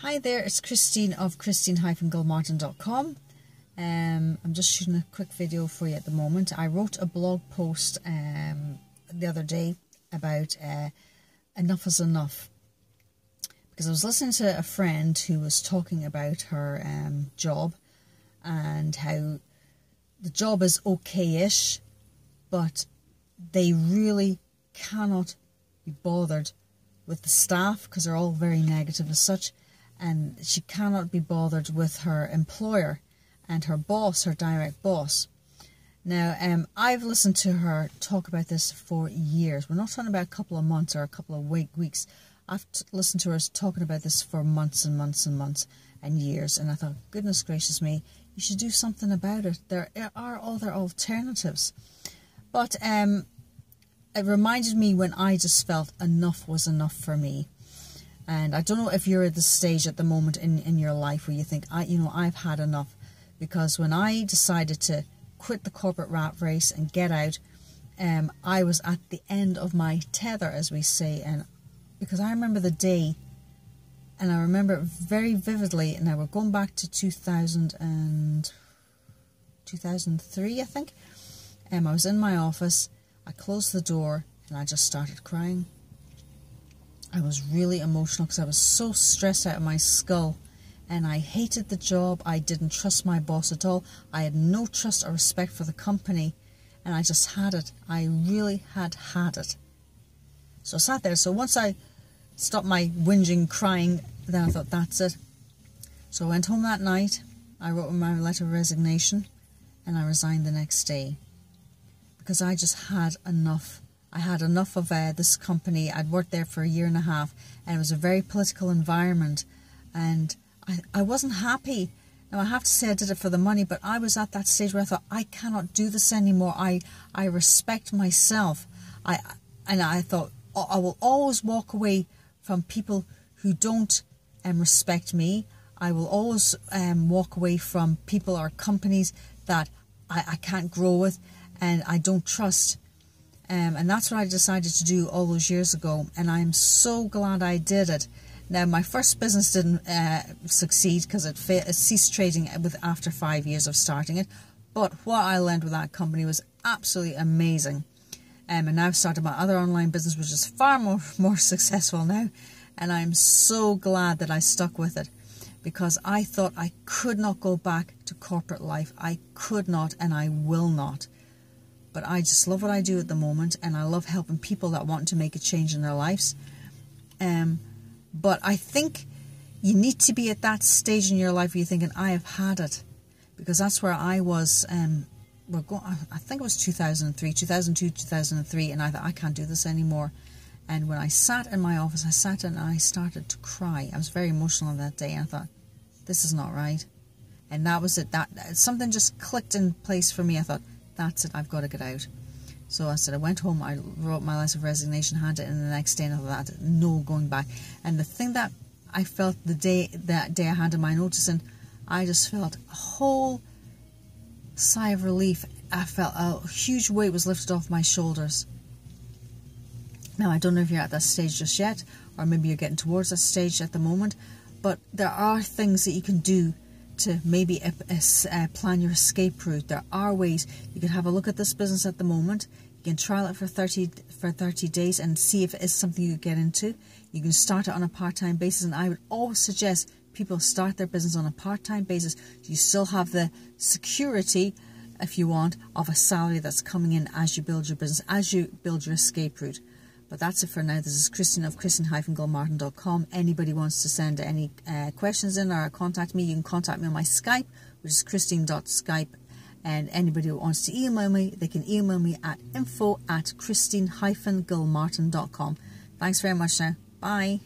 Hi there, it's Christine of christine-gilmartin.com. I'm just shooting a quick video for you at the moment. I wrote a blog post the other day about enough is enough. Because I was listening to a friend who was talking about her job and how the job is okay-ish, but they really cannot be bothered with the staff because they're all very negative as such. And she cannot be bothered with her employer and her boss, her direct boss. Now, I've listened to her talk about this for years. We're not talking about a couple of months or a couple of weeks. I've listened to her talking about this for months and months and months and years. And I thought, goodness gracious me, you should do something about it. There are other alternatives. But it reminded me when I just felt enough was enough for me. And I don't know if you're at the stage at the moment in your life where you think, I've had enough. Because when I decided to quit the corporate rat race and get out, I was at the end of my tether, as we say. And because I remember the day, and I remember it very vividly. Now we're going back to 2003, I think. I was in my office. I closed the door and I just started crying. I was really emotional because I was so stressed out of my skull and I hated the job. I didn't trust my boss at all. I had no trust or respect for the company and I just had it. I really had it. So I sat there. So once I stopped my whinging, crying, then I thought, that's it. So I went home that night. I wrote my letter of resignation and I resigned the next day because I just had enough. I had enough of this company. I'd worked there for 1.5 years and it was a very political environment and I wasn't happy. Now I have to say I did it for the money, but I was at that stage where I thought, I cannot do this anymore. I respect myself. And I thought, I will always walk away from people who don't respect me. I will always walk away from people or companies that I can't grow with and I don't trust. And that's what I decided to do all those years ago. And I'm so glad I did it. Now, my first business didn't succeed because it ceased trading after 5 years of starting it. But what I learned with that company was absolutely amazing. And now I've started my other online business, which is far more successful now. And I'm so glad that I stuck with it because I thought I could not go back to corporate life. I could not and I will not. But I just love what I do at the moment and I love helping people that want to make a change in their lives. But I think you need to be at that stage in your life where you're thinking, I have had it. Because that's where I was, I think it was 2002, 2003, and I thought, I can't do this anymore. And when I sat in my office, I sat and I started to cry. I was very emotional on that day and I thought, this is not right. And that was it. Something just clicked in place for me. I thought, that's it, I've got to get out. So I said, I went home, I wrote my letter of resignation, handed it in the next day, and I thought, no going back. And the thing that I felt that day I handed my notice in, I just felt a whole sigh of relief. I felt a huge weight was lifted off my shoulders. Now, I don't know if you're at that stage just yet, or maybe you're getting towards that stage at the moment, but there are things that you can do to maybe plan your escape route. There are ways. You can have a look at this business at the moment. You can trial it for 30 days and see if it is something you get into. You can start it on a part-time basis, and I would always suggest people start their business on a part-time basis. You still have the security, if you want, of a salary that's coming in as you build your business, as you build your escape route. But that's it for now. This is Christine of christine-gilmartin.com. Anybody wants to send any questions in or contact me, you can contact me on my Skype, which is christine.skype. And anybody who wants to email me, they can email me at info@christine-gilmartin.com. Thanks very much now. Bye.